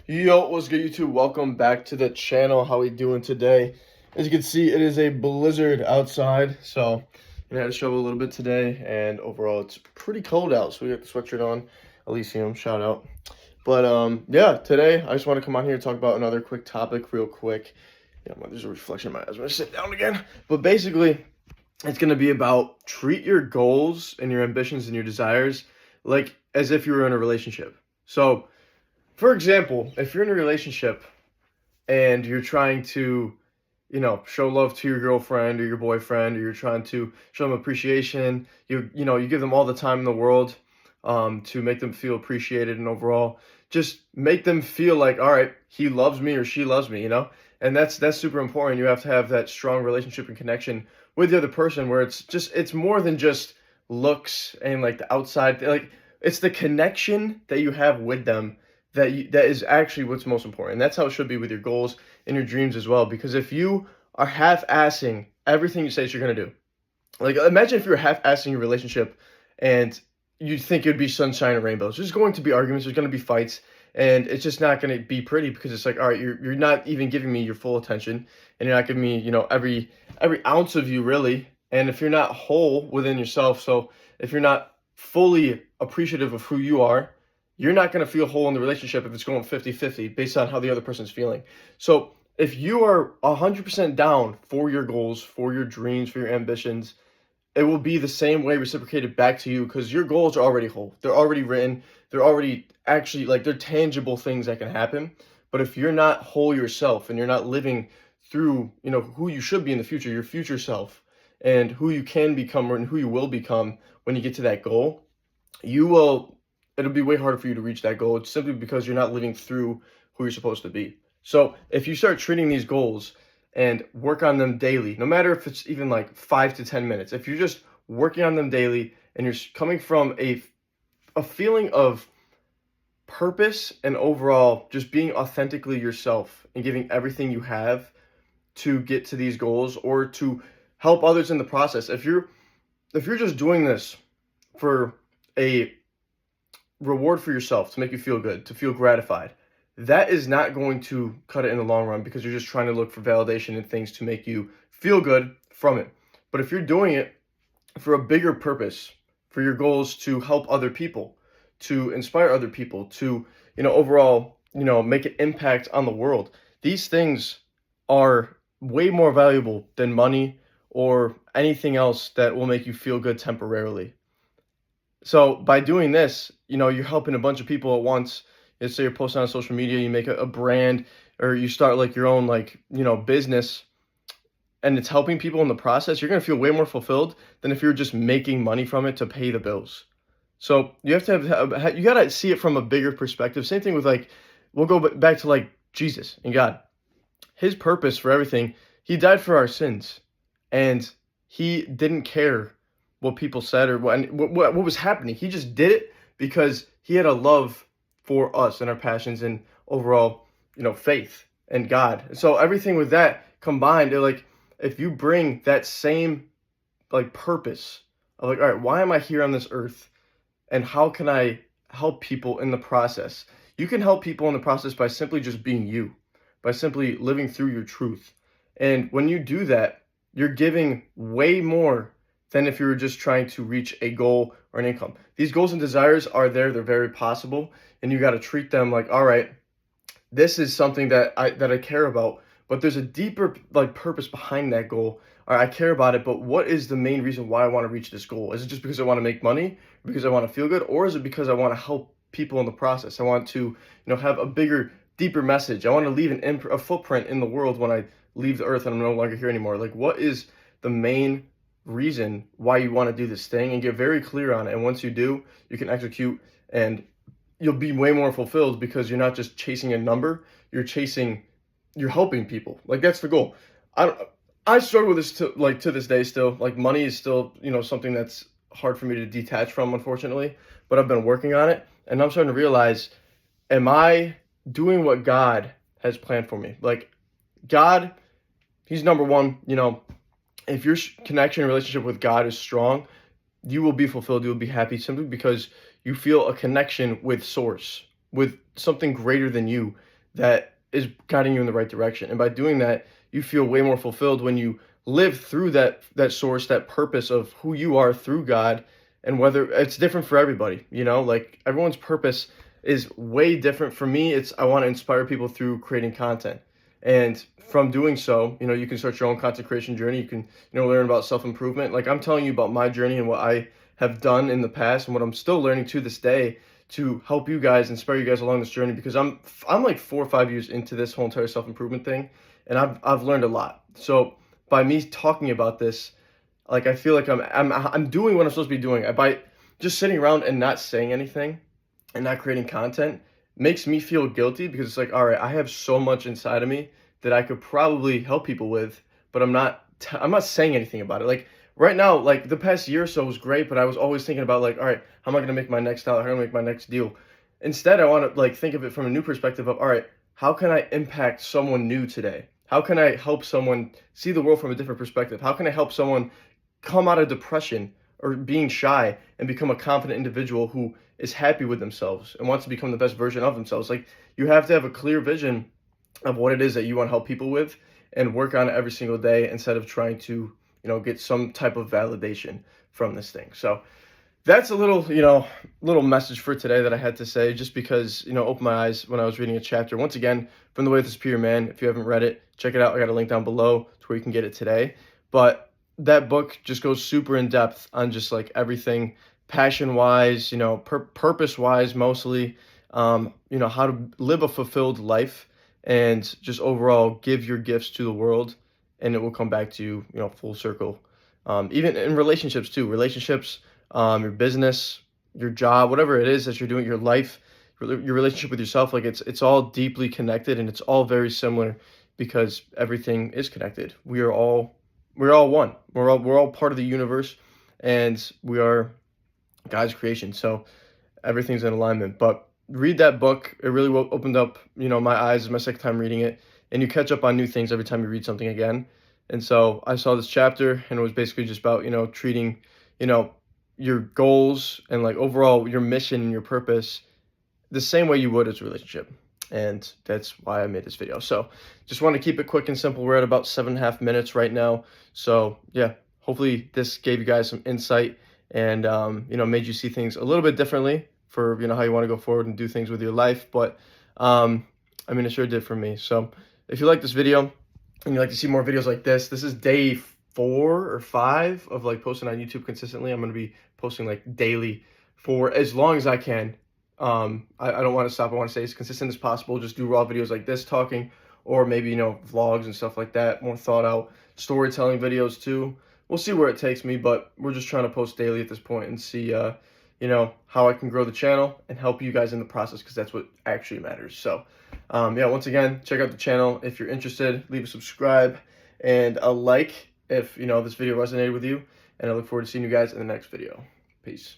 Yo, what's good, YouTube? Welcome back to the channel. How we doing today? As you can see, it is a blizzard outside, so I had to shovel a little bit today, and overall it's pretty cold out, so we got the sweatshirt on. Elysium, shout out. But yeah, today I just want to come on here and talk about another quick topic real quiquick. There's a reflection in my eyes. I'm gonna sit down again. But basically, it's gonna be about treat your goals and your ambitions and your desires like as if you were in a relationship. So for example, if you're in a relationship and you're trying to, show love to your girlfriend or your boyfriend, or you're trying to show them appreciation, you give them all the time in the world, to make them feel appreciated and overall just make them feel like, all right, he loves me or she loves me. And that's super important. You have to have that strong relationship and connection with the other person where it's more than just looks and like the outside, like it's the connection that you have with them that is actually what's most important. And that's how it should be with your goals and your dreams as well. Because if you are half-assing everything you say that you're going to do, like imagine if you were half-assing your relationship and you think it would be sunshine and rainbows. There's going to be arguments, there's going to be fights, and it's just not going to be pretty because it's like, all right, you're not even giving me your full attention, and you're not giving me, every ounce of you really. And if you're not whole within yourself, so if you're not fully appreciative of who you are, you're not going to feel whole in the relationship if it's going 50-50 based on how the other person's feeling. So if you are 100% down for your goals, for your dreams, for your ambitions, it will be the same way reciprocated back to you because your goals are already whole. They're already written. They're already actually like they're tangible things that can happen. But if you're not whole yourself and you're not living through, who you should be in the future, your future self, and who you can become and who you will become when you get to that goal, it'll be way harder for you to reach that goal. It's simply because you're not living through who you're supposed to be. So if you start treating these goals and work on them daily, no matter if it's even like 5 to 10 minutes, if you're just working on them daily and you're coming from a feeling of purpose and overall just being authentically yourself and giving everything you have to get to these goals or to help others in the process. If you're just doing this for a reward for yourself, to make you feel good, to feel gratified, that is not going to cut it in the long run because you're just trying to look for validation and things to make you feel good from it. But if you're doing it for a bigger purpose, for your goals to help other people, to inspire other people, to, overall, make an impact on the world, these things are way more valuable than money or anything else that will make you feel good temporarily. So by doing this, you're helping a bunch of people at once. Let's say you're posting on social media, you make a brand, or you start like your own business, and it's helping people in the process. You're gonna feel way more fulfilled than if you're just making money from it to pay the bills. So you have to you gotta see it from a bigger perspective. Same thing with we'll go back to like Jesus and God. His purpose for everything, he died for our sins, and he didn't care what people said or what was happening. He just did it because he had a love for us and our passions and overall, faith and God. So everything with that combined, if you bring that same purpose of all right, why am I here on this earth and how can I help people in the process? You can help people in the process by simply just being you, by simply living through your truth. And when you do that, you're giving way more than if you were just trying to reach a goal or an income. These goals and desires are there, they're very possible, and you got to treat them like, all right, this is something that I care about, but there's a deeper purpose behind that goal. All right, I care about it, but what is the main reason why I want to reach this goal? Is it just because I want to make money, because I want to feel good, or is it because I want to help people in the process? I want to, have a bigger, deeper message. I want to leave a footprint in the world when I leave the earth and I'm no longer here anymore. Like, what is the main reason why you want to do this thing? And get very clear on it. And once you do, you can execute and you'll be way more fulfilled because you're not just chasing a number, you're helping people. Like, that's the goal. I struggle with this to this day still. Like, money is still, something that's hard for me to detach from, unfortunately, but I've been working on it and I'm starting to realize, am I doing what God has planned for me? Like, God, he's number one. If your connection and relationship with God is strong, you will be fulfilled, you will be happy simply because you feel a connection with source, with something greater than you that is guiding you in the right direction. And by doing that, you feel way more fulfilled when you live through that source, that purpose of who you are through God. And whether it's different for everybody, like everyone's purpose is way different. For me, it's I want to inspire people through creating content. And from doing so, you can start your own content creation journey. You can, learn about self-improvement. Like I'm telling you about my journey and what I have done in the past and what I'm still learning to this day to help you guys, inspire you guys along this journey, because I'm like 4 or 5 years into this whole entire self-improvement thing, and I've learned a lot. So by me talking about this, like I feel like I'm doing what I'm supposed to be doing. By just sitting around and not saying anything and not creating content makes me feel guilty, because it's like, all right, I have so much inside of me that I could probably help people with, but I'm not saying anything about it. Like right now, like the past year or so was great, but I was always thinking about like, all right, how am I going to make my next dollar? How am I going to make my next deal? Instead, I want to like think of it from a new perspective of, all right, how can I impact someone new today? How can I help someone see the world from a different perspective? How can I help someone come out of depression or being shy and become a confident individual who is happy with themselves and wants to become the best version of themselves? Like you have to have a clear vision of what it is that you want to help people with and work on it every single day instead of trying to, get some type of validation from this thing. So that's a little message for today that I had to say, just because, opened my eyes when I was reading a chapter. Once again, from The Way of the Superior Man. If you haven't read it, check it out. I got a link down below to where you can get it today. But that book just goes super in depth on just like everything passion wise, purpose wise, mostly, how to live a fulfilled life and just overall give your gifts to the world, and it will come back to you, full circle. Even in relationships too, your business, your job, whatever it is that you're doing, your life, your relationship with yourself, like it's all deeply connected, and it's all very similar because everything is connected. We're all one. We're all part of the universe, and we are God's creation. So everything's in alignment. But read that book. It really opened up, my eyes. It's my second time reading it, and you catch up on new things every time you read something again. And so I saw this chapter, and it was basically just about, treating, your goals and like overall your mission and your purpose the same way you would as a relationship. And that's why I made this video. So just want to keep it quick and simple. We're at about 7.5 minutes right now. So yeah, hopefully this gave you guys some insight and, made you see things a little bit differently for, how you want to go forward and do things with your life. But, it sure did for me. So if you like this video and you'd like to see more videos like this is day 4 or 5 of like posting on YouTube consistently. I'm going to be posting like daily for as long as I can. I don't want to stop. I want to stay as consistent as possible. Just do raw videos like this talking, or maybe, vlogs and stuff like that, more thought out storytelling videos too. We'll see where it takes me, but we're just trying to post daily at this point and see, how I can grow the channel and help you guys in the process, because that's what actually matters. So, once again, check out the channel if you're interested. Leave a subscribe and a like if, this video resonated with you. And I look forward to seeing you guys in the next video. Peace.